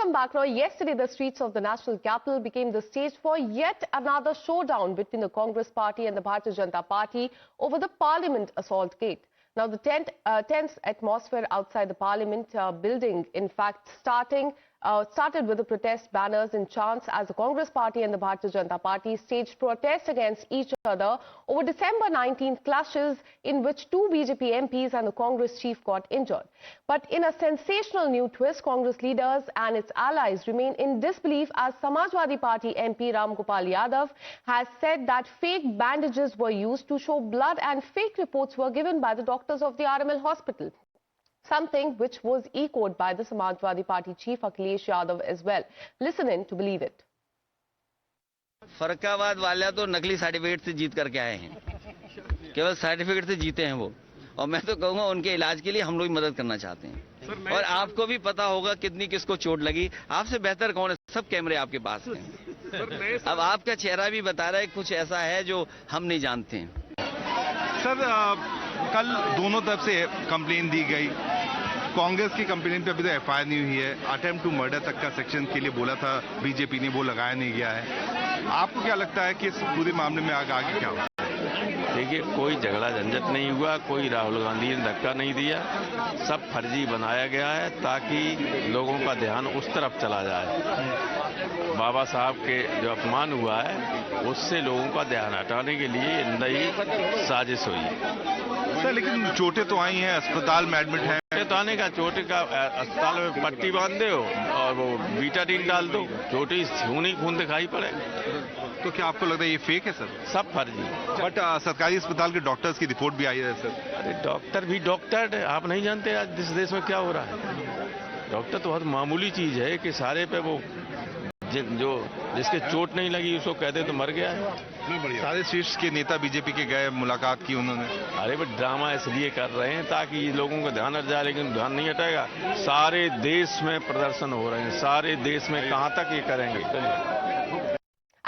Welcome back, Roy. Yesterday, the streets of the national capital became the stage for yet another showdown between the Congress party and the Bharatiya Janata Party over the Parliament assault gate. Now, the tense atmosphere outside the Parliament building, in fact, started with the protest banners and chants as the Congress party and the Bharatiya Janata Party staged protests against each other over December 19th clashes in which two BJP MPs and the Congress chief got injured. But in a sensational new twist, Congress leaders and its allies remain in disbelief as Samajwadi Party MP Ram Gopal Yadav has said that fake bandages were used to show blood and fake reports were given by the doctors of the RML hospital. Something which was echoed by the Samajwadi Party chief Akhilesh Yadav as well. Listen in to believe it. Farrukhabad वाले तो नकली certificate से जीत करके आए हैं, केवल certificate से जीते हैं वो, और मैं तो कहूँगा उनके इलाज के लिए हम लोग मदद करना चाहते हैं। और आपको भी पता होगा कितनी किसको चोट लगी, आपसे बेहतर कौन है, सब कैमरे आपके पास हैं। अब आपका चेहरा भी बता रहा है कुछ ऐसा है जो हम नहीं जानते हैं। सर, कल दोनों तरफ से कंप्लेन दी गई। कांग्रेस की कंप्लेन पे अभी तो एफआईआर नहीं हुई है। अटेम्प्ट टू मर्डर तक का सेक्शन के लिए बोला था बीजेपी ने, वो लगाया नहीं गया है। आपको क्या लगता है कि इस पूरे मामले में आगे क्या होगा? देखिए, कोई झगड़ा झंझट नहीं हुआ, कोई राहुल गांधी ने धक्का नहीं दिया, सब फर्जी बनाया गया है ताकि लोगों का ध्यान उस तरफ चला जाए। बाबा साहब के जो अपमान हुआ है उससे लोगों का ध्यान हटाने के लिए नई साजिश हुई है। सर, लेकिन चोटें तो आई हैं, अस्पताल में एडमिट हैं। तो आने का चोट का अस्पताल में पट्टी बांध दो और वो बीटाडीन डाल दो, चोटी खून दिखाई पड़े। तो क्या आपको लगता है ये फेक है सर? सब फर्जी। बट सरकारी अस्पताल के डॉक्टर्स की रिपोर्ट भी आई है सर। अरे डॉक्टर भी डॉक्टर है, आप नहीं जानते आज इस देश में क्या हो रहा है। डॉक्टर तो बहुत मामूली चीज है कि सारे पे वो जिसके चोट नहीं लगी उसको कहते तो मर गया है। सारे शीर्ष के नेता बीजेपी के गए, मुलाकात की उन्होंने। अरे बट ड्रामा इसलिए कर रहे हैं ताकि लोगों का ध्यान हट जाए, लेकिन ध्यान नहीं हटेगा। सारे देश में प्रदर्शन हो रहे हैं, सारे देश में कहां तक ये करेंगे।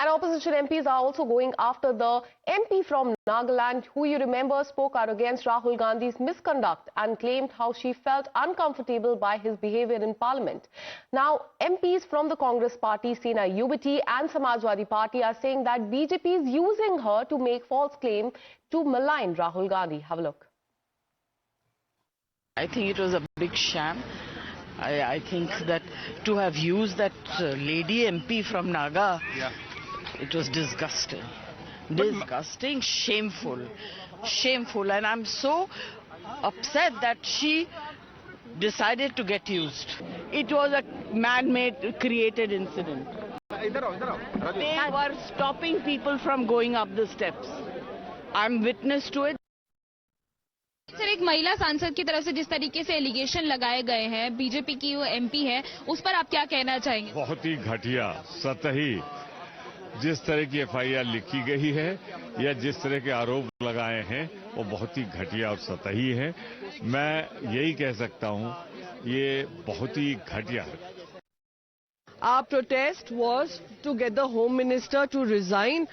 And opposition MPs are also going after the MP from Nagaland, who you remember spoke out against Rahul Gandhi's misconduct and claimed how she felt uncomfortable by his behavior in Parliament. Now, MPs from the Congress Party, Sena UBT and Samajwadi Party are saying that BJP is using her to make false claim to malign Rahul Gandhi. Have a look. I think it was a big sham. I think that to have used that lady MP from Naga, it was disgusting. Disgusting, shameful, and I'm so upset that she decided to get used. It was a man-made, created incident. They were stopping people from going up the steps. I'm witness to it. Sir, एक महिला सांसद की तरफ से जिस तरीके से allegation लगाए गए हैं, बीजेपी की वो एमपी है, उस पर आप क्या कहना चाहेंगे? बहुत ही घटिया, सतही जिस तरह की एफआईआर लिखी गई है या जिस तरह के आरोप लगाए हैं वो बहुत ही घटिया और सतही है। मैं यही कह सकता हूं, ये बहुत ही घटिया है। Our protest was to get the Home Minister to resign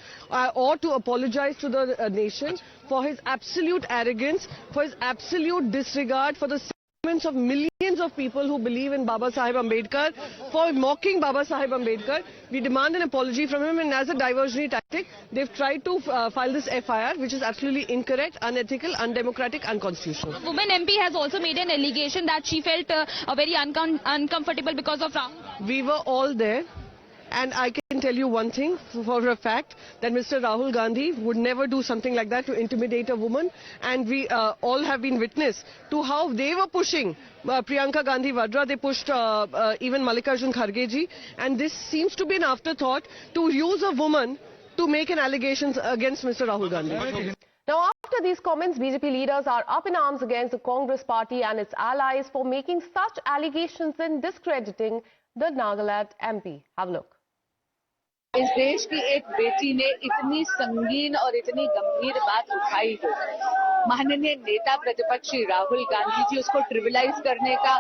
or to apologize to the nation for his absolute arrogance, for his absolute disregard for the sentiments of millions of people who believe in Baba Saheb Ambedkar, for mocking Baba Saheb Ambedkar. We demand an apology from him, and as a diversionary tactic, they've tried to file this FIR, which is absolutely incorrect, unethical, undemocratic, unconstitutional. A woman MP has also made an allegation that she felt very uncomfortable because of Rahul. We were all there, and I can tell you one thing for a fact, that Mr. Rahul Gandhi would never do something like that to intimidate a woman, and we all have been witness to how they were pushing Priyanka Gandhi Vadra. They pushed even Mallikarjun Kharge ji, and this seems to be an afterthought to use a woman to make an allegations against Mr. Rahul Gandhi. Now, after these comments, BJP leaders are up in arms against the Congress party and its allies for making such allegations and discrediting the Nagaland MP. Have a look. इस देश की एक बेटी ने इतनी संगीन और इतनी गंभीर बात उठाई हो, माननीय नेता प्रतिपक्ष राहुल गांधी जी उसको ट्रिविलाइज करने का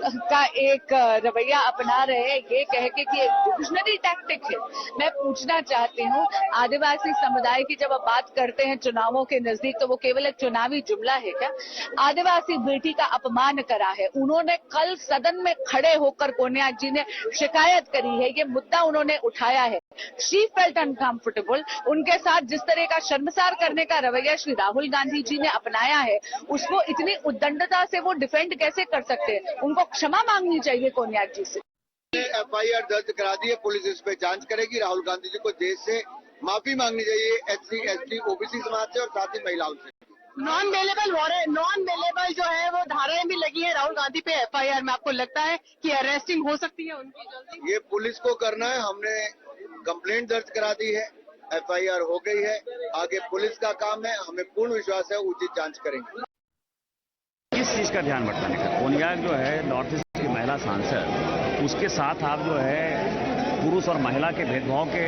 का एक रवैया अपना रहे हैं, ये कह के कि एक डिविजनरी टैक्टिक है। मैं पूछना चाहती हूँ, आदिवासी समुदाय की जब आप बात करते हैं चुनावों के नजदीक, तो वो केवल एक चुनावी जुमला है क्या? आदिवासी बेटी का अपमान करा है उन्होंने। कल सदन में खड़े होकर कोन्याक जी ने शिकायत करी है, ये मुद्दा उन्होंने उठाया है। She felt uncomfortable. उनके साथ जिस तरह का शर्मसार करने का रवैया श्री राहुल गांधी जी ने अपनाया है, उसको इतनी उद्दंडता से वो डिफेंड कैसे कर सकते हैं? उनको क्षमा मांगनी चाहिए कोन्याक जी से। एफआईआर दर्ज करा दी है, पुलिस इस पे जांच करेगी। राहुल गांधी जी को देश से माफी मांगनी चाहिए, एससी एसटी ओबीसी समाज से और साथ ही महिलाओं से। नॉन मेलेबल जो है वो धाराएं भी लगी है राहुल गांधी पे एफआईआर में। आपको लगता है कि अरेस्टिंग हो सकती है उनकी जल्दी? ये पुलिस को करना है। हमने कंप्लेंट दर्ज करा दी है, एफआईआर हो गई है, आगे पुलिस का काम है। हमें पूर्ण विश्वास है उचित जांच करेंगे। किस चीज का ध्यान भटकाने का? कोन्याक जो है नॉर्थ ईस्ट की महिला सांसद, उसके साथ आप जो है पुरुष और महिला के भेदभाव के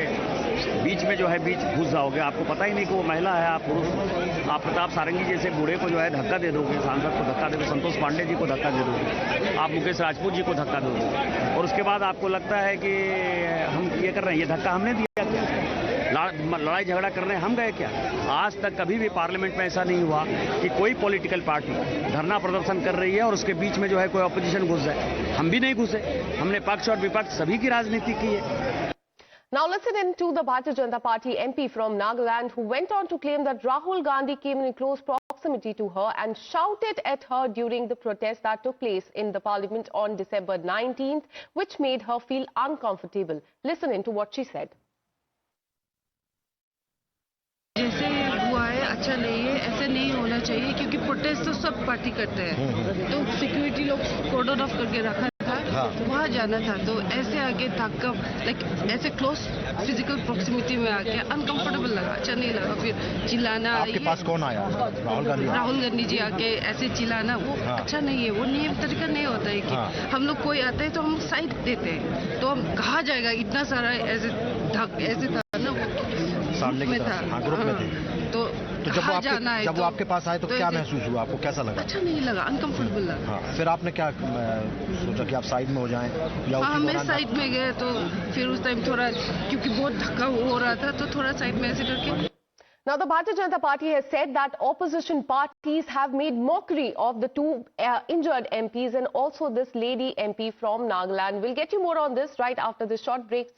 बीच में जो है घुस जाओगे। आपको पता ही नहीं कि वो महिला है, आप पुरुष। आप प्रताप सारंगी जैसे बूढ़े को जो है धक्का दे दोगे, सांसद को धक्का दे दोगे, संतोष पांडे जी को धक्का दे दोगे, आप मुकेश राजपूत जी को धक्का दोगे, और उसके बाद आपको लगता है कि हम ये कर रहे हैं, ये धक्का हमने दिया क्या? लड़ाई झगड़ा करने हम गए क्या? आज तक कभी भी पार्लियामेंट में ऐसा नहीं हुआ कि कोई पॉलिटिकल पार्टी धरना प्रदर्शन कर रही है और उसके बीच में जो है कोई ऑपोजिशन घुस जाए। हम भी नहीं घुसे, हमने पक्ष और विपक्ष सभी की राजनीति की है। Now listen in to the Bharatiya Janata Party MP from Nagaland who went on to claim that Rahul Gandhi came in close proximity to her and shouted at her during the protest that took place in the parliament on December 19th, which made her feel uncomfortable. Listen in to what she said. जैसे हुआ है अच्छा नहीं है, ऐसे नहीं होना चाहिए, क्योंकि प्रोटेस्ट तो सब पार्टी करते हैं। तो सिक्योरिटी लोग कॉर्डन ऑफ करके रखा था, तो वहाँ जाना था, तो ऐसे आगे धक्का लाइक ऐसे क्लोज फिजिकल प्रोक्सिमिटी में आके अनकंफर्टेबल लगा, अच्छा नहीं लगा। फिर चिल्लाना। आपके पास कौन आया? राहुल गांधी जी आके ऐसे चिल्लाना, वो अच्छा नहीं है, वो नियम तरीका नहीं होता है कि हम लोग कोई आता है तो हम साइड देते हैं, तो हम कहा जाएगा इतना सारा ऐसे था ना, सामने की तरफ, हाँ, ग्रुप में थे। तो जब वो आपके पास आए तो क्या महसूस हुआ आपको? कैसा लगा? अच्छा नहीं लगा, अनकंफर्टेबल लगा। हाँ, फिर आपने क्या सोचा कि आप साइड में हो जाएं? या हाँ, मैं साइड में गए, तो फिर उस टाइम थोड़ा क्योंकि बहुत धक्का हो रहा था, तो थोड़ा साइड में ऐसे करके। Now, the Bharatiya Janata Party has said that opposition parties have made mockery of the two injured MPs and also this lady MP from Nagaland. We'll get you more on this right after this short break.